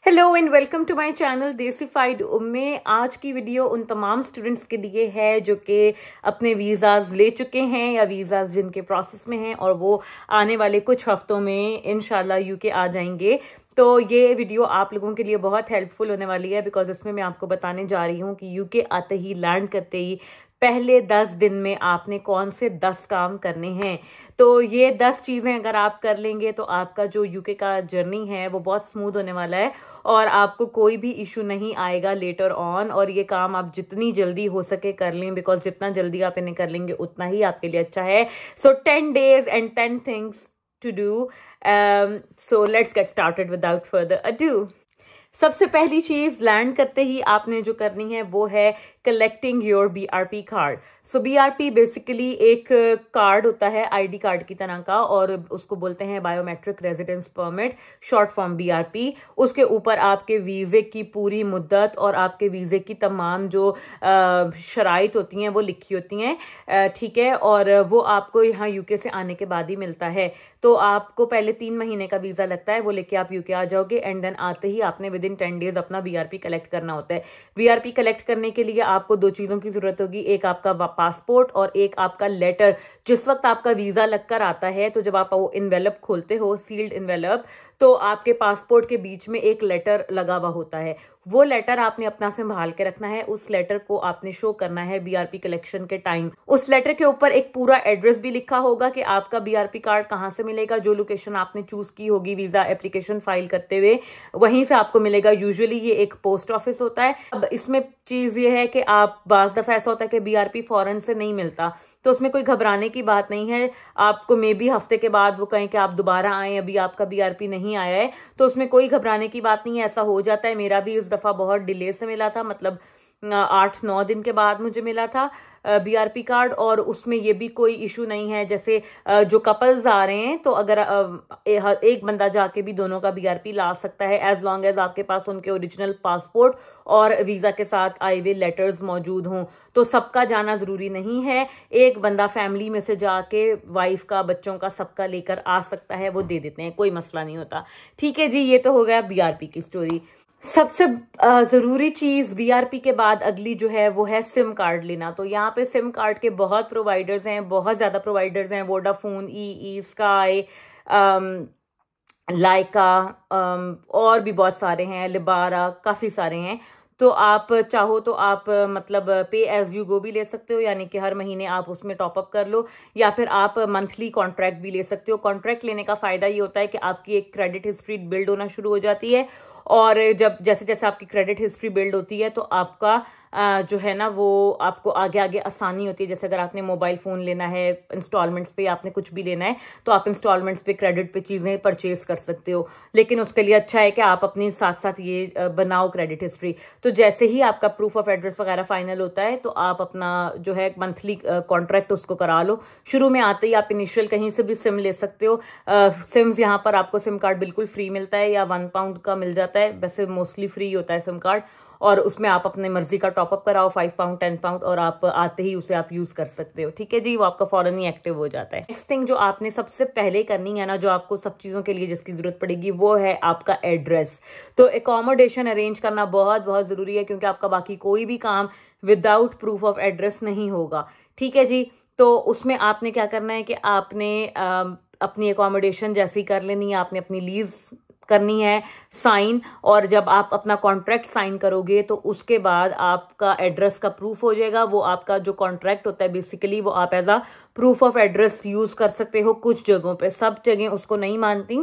Hello and welcome to my channel Desified Umme. आज की video उन तमाम स्टूडेंट्स के लिए है जो कि अपने वीज़ाज ले चुके हैं या वीज़ाज जिनके प्रोसेस में हैं और वो आने वाले कुछ हफ्तों में इंशाल्लाह यूके आ जाएंगे। तो ये वीडियो आप लोगों के लिए बहुत हेल्पफुल होने वाली है बिकॉज इसमें मैं आपको बताने जा रही हूँ कि यूके आते ही, लैंड करते ही पहले 10 दिन में आपने कौन से 10 काम करने हैं। तो ये 10 चीज़ें अगर आप कर लेंगे तो आपका जो यूके का जर्नी है वो बहुत स्मूथ होने वाला है और आपको कोई भी इशू नहीं आएगा लेटर ऑन। और ये काम आप जितनी जल्दी हो सके कर लें बिकॉज जितना जल्दी आप इन्हें कर लेंगे उतना ही आपके लिए अच्छा है। सो 10 days and 10 things to do. So let's get started without further ado. सबसे पहली चीज लैंड करते ही आपने जो करनी है वो है collecting your BRP card. So BRP basically एक कार्ड होता है आईडी कार्ड की तरह का और उसको बोलते हैं biometric residence permit, short form BRP. उसके ऊपर आपके वीजे की पूरी मुद्दत और आपके वीजे की तमाम जो शराइत होती हैं वो लिखी होती हैं, ठीक है। और वो आपको यहाँ यूके से आने के बाद ही मिलता है। तो आपको पहले 3 महीने का वीजा लगता है, वो लेके आप यूके आ जाओगे एंड देन आते ही आपने विद इन 10 days अपना बीआरपी कलेक्ट करना होता है। बीआरपी कलेक्ट करने के लिए आपको 2 चीजों की जरूरत होगी, एक आपका पासपोर्ट और एक आपका लेटर। जिस वक्त आपका वीजा लगकर आता है तो जब आप वो इन्वेलप खोलते हो, सील्ड इन्वेलप, तो आपके पासपोर्ट के बीच में एक लेटर लगा हुआ होता है। वो लेटर आपने अपना संभाल के रखना है, उस लेटर को आपने शो करना है बीआरपी कलेक्शन के टाइम। उस लेटर के ऊपर एक पूरा एड्रेस भी लिखा होगा कि आपका बीआरपी कार्ड कहाँ से मिलेगा। जो लोकेशन आपने चूज की होगी वीजा एप्लीकेशन फाइल करते हुए वहीं से आपको मिलेगा। यूजुअली ये एक पोस्ट ऑफिस होता है। अब इसमें चीज ये है कि आप बाज दफा ऐसा होता है कि बीआरपी फौरन से नहीं मिलता, तो उसमें कोई घबराने की बात नहीं है। आपको मे बी हफ्ते के बाद वो कहें कि आप दोबारा आए, अभी आपका बीआरपी नहीं आया है, तो उसमें कोई घबराने की बात नहीं है। ऐसा हो जाता है, मेरा भी इस दफा बहुत डिले से मिला था, मतलब 8-9 दिन के बाद मुझे मिला था बीआरपी कार्ड। और उसमें ये भी कोई इशू नहीं है, जैसे जो कपल्स आ रहे हैं तो अगर एक बंदा जाके भी दोनों का बीआरपी ला सकता है एज लॉन्ग एज आपके पास उनके ओरिजिनल पासपोर्ट और वीजा के साथ आए हुए लेटर्स मौजूद हों। तो सबका जाना जरूरी नहीं है, एक बंदा फैमिली में से जाके वाइफ का, बच्चों का, सबका लेकर आ सकता है, वो दे देते हैं, कोई मसला नहीं होता। ठीक है जी, ये तो हो गया बीआरपी की स्टोरी। सबसे जरूरी चीज बीआरपी के बाद अगली जो है वो है सिम कार्ड लेना। तो यहाँ पे सिम कार्ड के बहुत प्रोवाइडर्स हैं, बहुत ज्यादा प्रोवाइडर्स हैं। वोडाफोन, ई स्काई, लाइका, और भी बहुत सारे हैं, लिबारा, काफी सारे हैं। तो आप चाहो तो आप मतलब पे एज यू गो भी ले सकते हो, यानी कि हर महीने आप उसमें टॉपअप कर लो, या फिर आप मंथली कॉन्ट्रैक्ट भी ले सकते हो। कॉन्ट्रैक्ट लेने का फायदा ये होता है कि आपकी एक क्रेडिट हिस्ट्री बिल्ड होना शुरू हो जाती है और जब जैसे जैसे आपकी क्रेडिट हिस्ट्री बिल्ड होती है तो आपका जो है ना वो आपको आगे आगे आसानी होती है। जैसे अगर आपने मोबाइल फोन लेना है इंस्टॉलमेंट्स पे, आपने कुछ भी लेना है तो आप इंस्टॉलमेंट्स पे क्रेडिट पे चीजें परचेज कर सकते हो। लेकिन उसके लिए अच्छा है कि आप अपनी साथ साथ ये बनाओ क्रेडिट हिस्ट्री। तो जैसे ही आपका प्रूफ ऑफ एड्रेस वगैरह फाइनल होता है तो आप अपना जो है मंथली कॉन्ट्रैक्ट उसको करा लो। शुरू में आते ही आप इनिशियल कहीं से भी सिम ले सकते हो। सिम्स यहाँ पर आपको सिम कार्ड बिल्कुल फ्री मिलता है या £1 का मिल जाता है, वैसे मोस्टली फ्री होता है सिम कार्ड। और उसमें आप अपने मर्जी का टॉपअप कराओ, £5, £10, और आप आते ही उसे आप यूज कर सकते हो। ठीक है जी, वो आपका फौरन ही एक्टिव हो जाता है। नेक्स्ट थिंग जो आपने सबसे पहले करनी है ना, जो आपको सब चीजों के लिए जिसकी जरूरत पड़ेगी, वो है आपका एड्रेस। तो एकोमोडेशन अरेंज करना बहुत बहुत जरूरी है क्योंकि आपका बाकी कोई भी काम विदाउट प्रूफ ऑफ एड्रेस नहीं होगा। ठीक है जी, तो उसमें आपने क्या करना है कि आपने अपनी एकोमोडेशन जैसे ही कर लेनी है, आपने अपनी लीज करनी है साइन, और जब आप अपना कॉन्ट्रैक्ट साइन करोगे तो उसके बाद आपका एड्रेस का प्रूफ हो जाएगा। वो आपका जो कॉन्ट्रैक्ट होता है बेसिकली वो आप as a proof of address use कर सकते हो कुछ जगहों पे, सब जगह उसको नहीं मानती।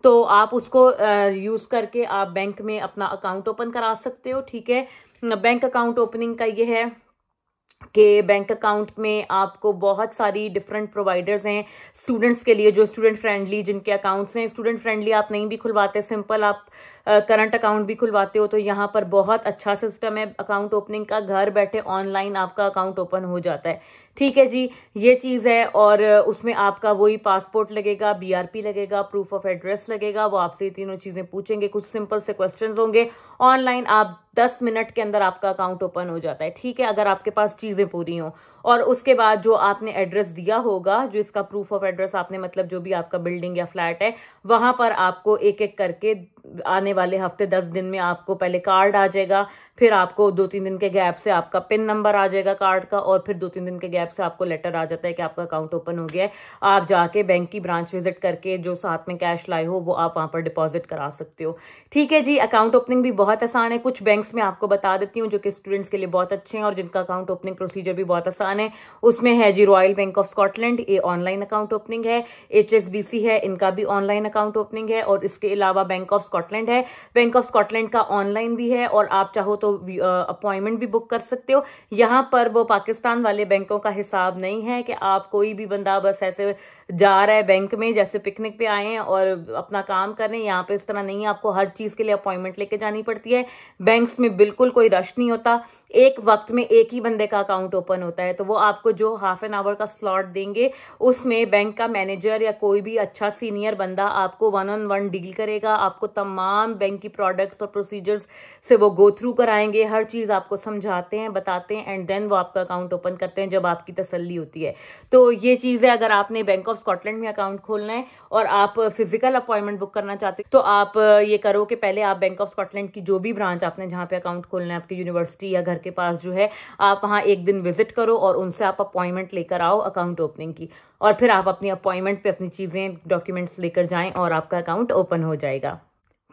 तो आप उसको यूज करके आप बैंक में अपना अकाउंट ओपन करा सकते हो। ठीक है, बैंक अकाउंट ओपनिंग का ये है कि बैंक अकाउंट में आपको बहुत सारी डिफरेंट प्रोवाइडर्स हैं स्टूडेंट्स के लिए, जो स्टूडेंट फ्रेंडली जिनके अकाउंट्स हैं। स्टूडेंट फ्रेंडली आप नहीं भी खुलवाते, सिंपल आप करंट अकाउंट भी खुलवाते हो, तो यहाँ पर बहुत अच्छा सिस्टम है अकाउंट ओपनिंग का। घर बैठे ऑनलाइन आपका अकाउंट ओपन हो जाता है। ठीक है जी, ये चीज़ है। और उसमें आपका वही पासपोर्ट लगेगा, BRP लगेगा, प्रूफ ऑफ एड्रेस लगेगा। वो आपसे ये तीनों चीज़ें पूछेंगे, कुछ सिंपल से क्वेश्चंस होंगे। ऑनलाइन आप 10 मिनट के अंदर आपका अकाउंट ओपन हो जाता है, ठीक है, अगर आपके पास चीज़ें पूरी हों। और उसके बाद जो आपने एड्रेस दिया होगा, जो इसका प्रूफ ऑफ एड्रेस आपने, मतलब जो भी आपका बिल्डिंग या फ्लैट है, वहां पर आपको एक एक करके आने वाले हफ्ते 10 दिन में आपको पहले कार्ड आ जाएगा, फिर आपको 2-3 दिन के गैप से आपका पिन नंबर आ जाएगा कार्ड का, और फिर 2-3 दिन के गैप से आपको लेटर आ जाता है कि आपका अकाउंट ओपन हो गया है। आप जाके बैंक की ब्रांच विजिट करके जो साथ में कैश लाए हो वो आप वहां पर डिपॉजिट करा सकते हो। ठीक है जी, अकाउंट ओपनिंग भी बहुत आसान है। कुछ बैंक्स में आपको बता देती हूँ जो कि स्टूडेंट्स के लिए बहुत अच्छे हैं और जिनका अकाउंट ओपनिंग प्रोसीजर भी बहुत आसान है। उसमें है जी रॉयल बैंक ऑफ स्कॉटलैंड, ये ऑनलाइन अकाउंट ओपनिंग है। HSBC है, इनका भी ऑनलाइन अकाउंट ओपनिंग है। और इसके अलावा बैंक ऑफ स्कॉटलैंड है, बैंक ऑफ स्कॉटलैंड का ऑनलाइन भी है, और आप चाहो तो अपॉइंटमेंट भी बुक कर सकते हो। यहाँ पर वो पाकिस्तान वाले बैंकों का हिसाब नहीं है कि आप कोई भी बंदा बस ऐसे जा रहा है बैंक में जैसे पिकनिक पे आए हैं और अपना काम कर रहे हैं। यहाँ पे इस तरह नहीं है, आपको हर चीज के लिए अपॉइंटमेंट लेके जानी पड़ती है। बैंक्स में बिल्कुल कोई रश नहीं होता, एक वक्त में एक ही बंदे का अकाउंट ओपन होता है। तो वो आपको जो हाफ एन आवर का स्लॉट देंगे उसमें बैंक का मैनेजर या कोई भी अच्छा सीनियर बंदा आपको 1-on-1 डील करेगा, आपको तमाम बैंक की प्रोडक्ट्स और प्रोसीजर्स से वो गो थ्रू कराएंगे, हर चीज आपको समझाते हैं, बताते हैं, एंड देन वो आपका अकाउंट ओपन करते हैं जब आपकी तसल्ली होती है। तो ये चीज है, अगर आपने बैंक ऑफ स्कॉटलैंड में अकाउंट खोलना है और आप फिजिकल अपॉइंटमेंट बुक करना चाहते हो तो आप ये करो कि पहले आप बैंक ऑफ स्कॉटलैंड की जो भी ब्रांच आपने जहां पे अकाउंट खोलना है आपकी यूनिवर्सिटी या घर के पास जो है, आप वहां एक दिन विजिट करो और उनसे आप अपॉइंटमेंट लेकर आओ अकाउंट ओपनिंग की, और फिर आप अपनी अपॉइंटमेंट पे अपनी चीजें डॉक्यूमेंट्स लेकर जाएं और आपका अकाउंट ओपन हो जाएगा।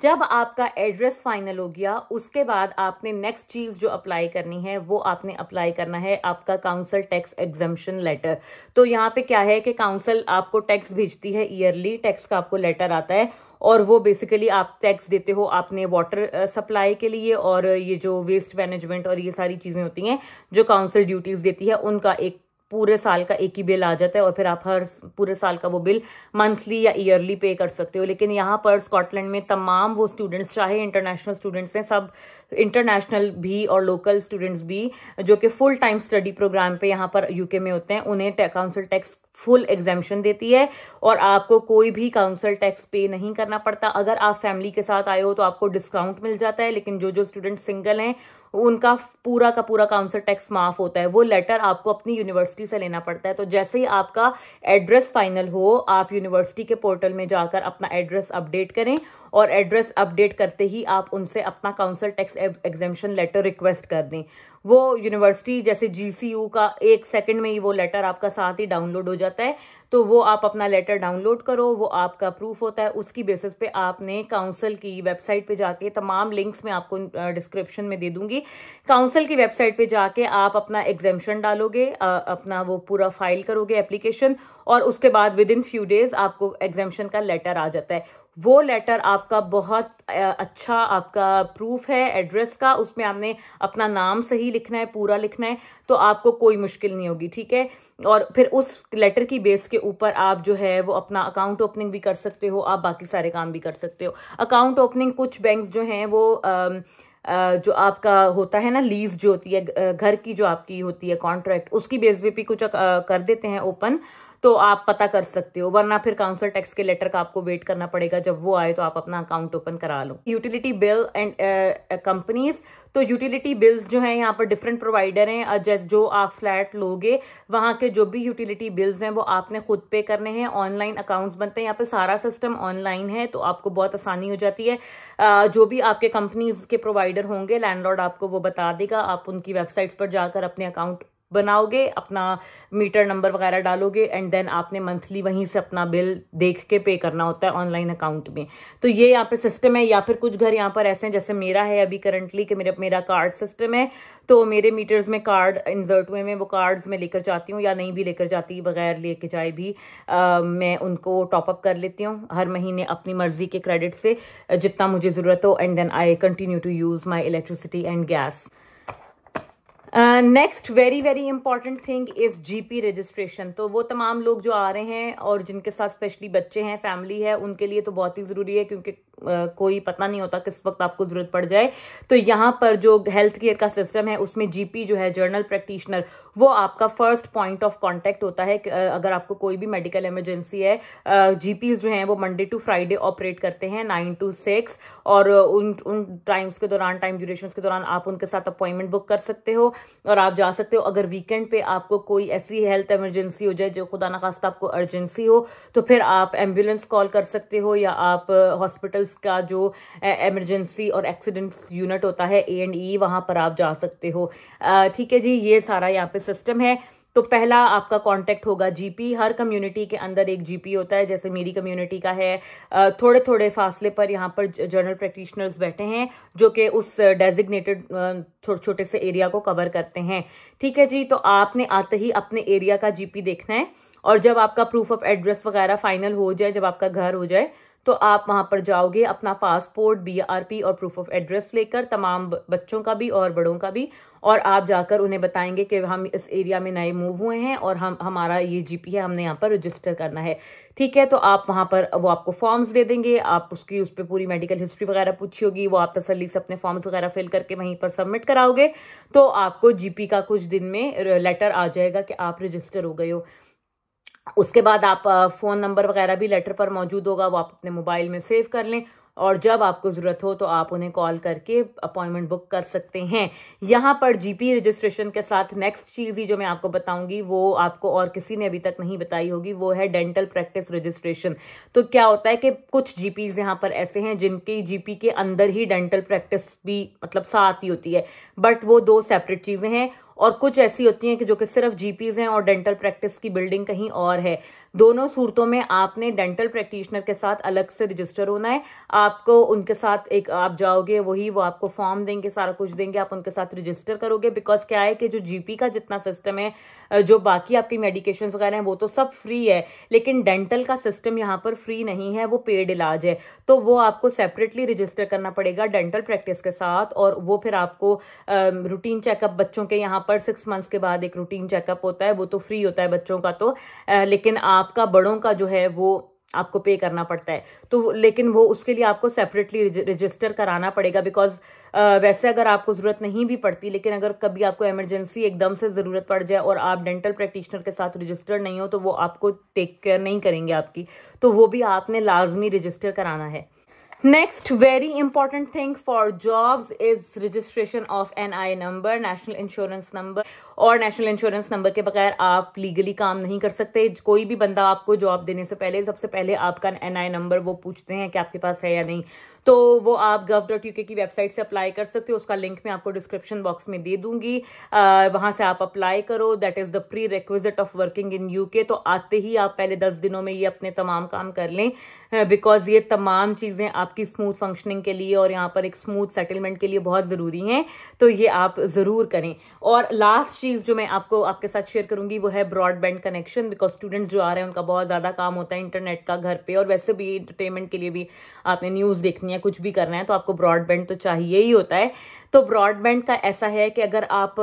जब आपका एड्रेस फाइनल हो गया उसके बाद आपने नेक्स्ट चीज जो अप्लाई करनी है वो आपने अप्लाई करना है आपका काउंसिल टैक्स एग्जम्पशन लेटर। तो यहाँ पे क्या है कि काउंसिल आपको टैक्स भेजती है, ईयरली टैक्स का आपको लेटर आता है, और वो बेसिकली आप टैक्स देते हो आपने वाटर सप्लाई के लिए, और ये जो वेस्ट मैनेजमेंट और ये सारी चीजें होती हैं जो काउंसिल ड्यूटीज देती है उनका एक पूरे साल का एक ही बिल आ जाता है, और फिर आप हर पूरे साल का वो बिल मंथली या ईयरली पे कर सकते हो। लेकिन यहाँ पर स्कॉटलैंड में तमाम वो स्टूडेंट्स, चाहे इंटरनेशनल स्टूडेंट्स हैं, सब इंटरनेशनल भी और लोकल स्टूडेंट्स भी जो कि फुल टाइम स्टडी प्रोग्राम पे यहाँ पर यूके में होते हैं, उन्हें काउंसिल टैक्स फुल एग्जेम्पशन देती है और आपको कोई भी काउंसिल टैक्स पे नहीं करना पड़ता। अगर आप फैमिली के साथ आए हो तो आपको डिस्काउंट मिल जाता है, लेकिन जो स्टूडेंट सिंगल हैं उनका पूरा का पूरा काउंसिल टैक्स माफ होता है। वो लेटर आपको अपनी यूनिवर्सिटी से लेना पड़ता है। तो जैसे ही आपका एड्रेस फाइनल हो, आप यूनिवर्सिटी के पोर्टल में जाकर अपना एड्रेस अपडेट करें, और एड्रेस अपडेट करते ही आप उनसे अपना council tax exemption letter request कर दें। वो यूनिवर्सिटी जैसे GCU का 1 सेकंड में ही वो लेटर आपका साथ ही डाउनलोड हो जाता है। तो वो आप अपना लेटर डाउनलोड करो, वो आपका प्रूफ होता है। उसकी बेसिस पे आपने काउंसिल की वेबसाइट पे जाके, तमाम लिंक्स में आपको डिस्क्रिप्शन में दे दूंगी, काउंसिल की वेबसाइट पे जाके आप अपना एग्जेम्पशन डालोगे, अपना वो पूरा फाइल करोगे एप्लीकेशन, और उसके बाद विद इन फ्यू डेज आपको एग्जेम्पशन का लेटर आ जाता है। वो लेटर आपका बहुत अच्छा आपका प्रूफ है एड्रेस का, उसमें आपने अपना नाम सही लिखना है, पूरा लिखना है, तो आपको कोई मुश्किल नहीं होगी, ठीक है। और फिर उस लेटर की बेस के ऊपर आप जो है वो अपना अकाउंट ओपनिंग भी कर सकते हो, आप बाकी सारे काम भी कर सकते हो। अकाउंट ओपनिंग कुछ बैंक्स जो हैं वो जो आपका होता है ना लीज जो होती है घर की, जो आपकी होती है कॉन्ट्रैक्ट, उसकी बेस पे भी कुछ कर देते हैं ओपन, तो आप पता कर सकते हो। वरना फिर काउंसिल टैक्स के लेटर का आपको वेट करना पड़ेगा, जब वो आए तो आप अपना अकाउंट ओपन करा लो। यूटिलिटी बिल एंड कंपनीज, तो यूटिलिटी बिल्स जो हैं यहाँ पर डिफरेंट प्रोवाइडर हैं। जो आप फ्लैट लोगे वहां के जो भी यूटिलिटी बिल्स हैं वो आपने खुद पे करने हैं। ऑनलाइन अकाउंट्स बनते हैं, यहाँ पे सारा सिस्टम ऑनलाइन है, तो आपको बहुत आसानी हो जाती है। जो भी आपके कंपनीज के प्रोवाइडर होंगे, लैंडलॉर्ड आपको वो बता देगा, आप उनकी वेबसाइट्स पर जाकर अपने अकाउंट बनाओगे, अपना मीटर नंबर वगैरह डालोगे, एंड देन आपने मंथली वहीं से अपना बिल देख के पे करना होता है ऑनलाइन अकाउंट में। तो ये यहाँ पे सिस्टम है। या फिर कुछ घर यहाँ पर ऐसे हैं, जैसे मेरा है अभी करंटली, कि मेरा कार्ड सिस्टम है, तो मेरे मीटर्स में कार्ड इंसर्ट हुए में, वो कार्ड्स में लेकर जाती हूँ, या नहीं भी लेकर जाती, बगैर लेके जाए भी मैं उनको टॉपअप कर लेती हूँ हर महीने अपनी मर्जी के क्रेडिट से जितना मुझे जरूरत हो, and then I continue to use my electricity and gas. Next very very important thing is GP registration. तो वो तमाम लोग जो आ रहे हैं और जिनके साथ स्पेशली बच्चे हैं, फैमिली है, उनके लिए तो बहुत ही जरूरी है, क्योंकि कोई पता नहीं होता किस वक्त आपको जरूरत पड़ जाए। तो यहाँ पर जो हेल्थ केयर का सिस्टम है उसमें जीपी जो है, जनरल प्रैक्टिशनर, वो आपका फर्स्ट पॉइंट ऑफ कांटेक्ट होता है। अगर आपको कोई भी मेडिकल इमरजेंसी है, जीपीज जो हैं वो मंडे टू फ्राइडे ऑपरेट करते हैं 9 to 6, और उन टाइम्स के दौरान, टाइम ड्यूरेशन के दौरान आप उनके साथ अपॉइंटमेंट बुक कर सकते हो और आप जा सकते हो। अगर वीकेंड पे आपको कोई ऐसी हेल्थ इमरजेंसी हो जाए जो खुदा न खास्ता आपको अर्जेंसी हो, तो फिर आप एम्बुलेंस कॉल कर सकते हो, या आप हॉस्पिटल्स का जो इमरजेंसी और एक्सीडेंट्स यूनिट होता है A&E, वहां पर आप जा सकते हो। ठीक है जी, ये सारा यहाँ पे सिस्टम है। तो पहला आपका कांटेक्ट होगा जीपी। हर कम्युनिटी के अंदर एक जीपी होता है, जैसे मेरी कम्युनिटी का है। थोड़े थोड़े फासले पर यहाँ पर जनरल प्रैक्टिशनर्स बैठे हैं जो कि उस डेजिग्नेटेड छोटे से एरिया को कवर करते हैं। ठीक है जी, तो आपने आते ही अपने एरिया का जीपी देखना है, और जब आपका प्रूफ ऑफ एड्रेस वगैरह फाइनल हो जाए, जब आपका घर हो जाए, तो आप वहां पर जाओगे अपना पासपोर्ट, BRP और प्रूफ ऑफ एड्रेस लेकर, तमाम बच्चों का भी और बड़ों का भी, और आप जाकर उन्हें बताएंगे कि हम इस एरिया में नए मूव हुए हैं और हमारा ये जीपी है, हमने यहाँ पर रजिस्टर करना है। ठीक है, तो आप वहां पर, वो आपको फॉर्म्स दे देंगे, आप उस पर पूरी मेडिकल हिस्ट्री वगैरह पूछी होगी, वो आप तसल्ली से अपने फॉर्म्स वगैरह फिल करके वहीं पर सबमिट कराओगे, तो आपको जीपी का कुछ दिन में लेटर आ जाएगा कि आप रजिस्टर हो गए हो। उसके बाद आप फोन नंबर वगैरह भी लेटर पर मौजूद होगा, वो आप अपने मोबाइल में सेव कर लें, और जब आपको जरूरत हो तो आप उन्हें कॉल करके अपॉइंटमेंट बुक कर सकते हैं। यहाँ पर जीपी रजिस्ट्रेशन के साथ नेक्स्ट चीज ही जो मैं आपको बताऊंगी, वो आपको और किसी ने अभी तक नहीं बताई होगी, वो है डेंटल प्रैक्टिस रजिस्ट्रेशन। तो क्या होता है कि कुछ जीपीज यहाँ पर ऐसे हैं जिनके जीपी के अंदर ही डेंटल प्रैक्टिस भी मतलब साथ ही होती है, बट वो दो सेपरेट चीजें हैं। और कुछ ऐसी होती हैं कि जो कि सिर्फ जीपीज हैं और डेंटल प्रैक्टिस की बिल्डिंग कहीं और है। दोनों सूरतों में आपने डेंटल प्रैक्टिशनर के साथ अलग से रजिस्टर होना है। आपको उनके साथ आप जाओगे, वो आपको फॉर्म देंगे, सारा कुछ देंगे, आप उनके साथ रजिस्टर करोगे। बिकॉज क्या है कि जो जीपी का जितना सिस्टम है, जो बाकी आपकी मेडिकेशन वगैरह हैं वो तो सब फ्री है, लेकिन डेंटल का सिस्टम यहाँ पर फ्री नहीं है, वो पेड इलाज है। तो वो आपको सेपरेटली रजिस्टर करना पड़ेगा डेंटल प्रैक्टिस के साथ, और वो फिर आपको रूटीन चेकअप, बच्चों के यहाँ पर 6 मंथ्स के बाद एक रूटीन चेकअप होता है, वो तो फ्री होता है बच्चों का तो, लेकिन आपका बड़ों का जो है वो आपको पे करना पड़ता है। तो लेकिन वो उसके लिए आपको सेपरेटली रजिस्टर कराना पड़ेगा। बिकॉज वैसे अगर आपको जरूरत नहीं भी पड़ती, लेकिन अगर कभी आपको इमरजेंसी एकदम से जरूरत पड़ जाए और आप डेंटल प्रैक्टिशनर के साथ रजिस्टर्ड नहीं हो, तो वो आपको टेक केयर नहीं करेंगे आपकी, तो वो भी आपने लाजमी रजिस्टर कराना है। Next very important thing for jobs is registration of NI number, national insurance number। और नेशनल इंश्योरेंस नंबर के बगैर आप लीगली काम नहीं कर सकते। कोई भी बंदा आपको जॉब देने से पहले सबसे पहले आपका NI नंबर वो पूछते हैं कि आपके पास है या नहीं। तो वो आप gov.uk की वेबसाइट से अप्लाई कर सकते हो, उसका लिंक मैं आपको डिस्क्रिप्शन बॉक्स में दे दूंगी, वहां से आप अप्लाई करो। That is the pre requisite of working in UK. तो आते ही आप पहले 10 दिनों में ये अपने तमाम काम कर लें, बिकॉज ये तमाम चीजें आपकी स्मूथ फंक्शनिंग के लिए और यहाँ पर एक स्मूथ सेटलमेंट के लिए बहुत जरूरी हैं, तो ये आप जरूर करें। और लास्ट चीज जो मैं आपके साथ शेयर करूंगी वो है ब्रॉडबैंड कनेक्शन। बिकॉज स्टूडेंट्स जो आ रहे हैं उनका बहुत ज्यादा काम होता है इंटरनेट का घर पे, और वैसे भी एंटरटेनमेंट के लिए भी आपने न्यूज देखनी है, कुछ भी करना है, तो आपको ब्रॉडबैंड तो चाहिए ही होता है। तो ब्रॉडबैंड का ऐसा है कि अगर आप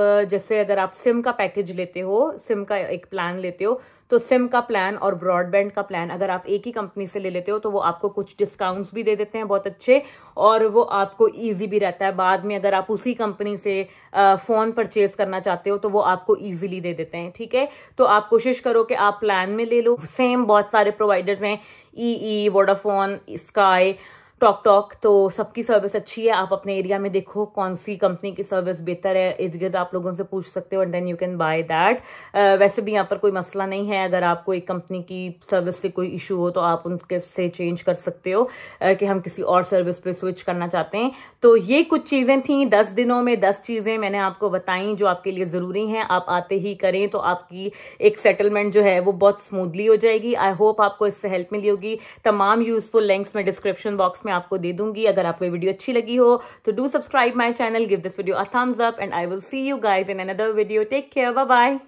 सिम का पैकेज लेते हो, सिम का एक प्लान लेते हो, तो सिम का प्लान और ब्रॉडबैंड का प्लान अगर आप एक ही कंपनी से ले लेते हो तो वो आपको कुछ डिस्काउंट्स भी दे देते हैं बहुत अच्छे, और वो आपको इजी भी रहता है। बाद में अगर आप उसी कंपनी से फोन परचेज करना चाहते हो तो वो आपको इजीली दे देते हैं। ठीक है, तो आप कोशिश करो कि आप प्लान में ले लो। सेम बहुत सारे प्रोवाइडर्स हैं, EE, वोडाफोन, स्काई, टॉक, तो सबकी सर्विस अच्छी है। आप अपने एरिया में देखो कौन सी कंपनी की सर्विस बेहतर है, इर्द गिर्द आप लोगों से पूछ सकते हो, and then you can buy that. वैसे भी यहाँ पर कोई मसला नहीं है, अगर आपको एक कंपनी की सर्विस से कोई इशू हो तो आप उनके से चेंज कर सकते हो कि हम किसी और सर्विस पे स्विच करना चाहते हैं। तो ये कुछ चीजें थी, 10 दिनों में 10 चीजें मैंने आपको बताई जो आपके लिए जरूरी हैं। आप आते ही करें तो आपकी एक सेटलमेंट जो है वो बहुत स्मूथली हो जाएगी। आई होप आपको इससे हेल्प मिली होगी। तमाम यूजफुल लिंक्स मैं डिस्क्रिप्शन बॉक्स में आपको दे दूंगी। अगर आपको वीडियो अच्छी लगी हो तो do subscribe my channel, give this video a thumbs up, and I will see you guys in another video. Take care, bye bye.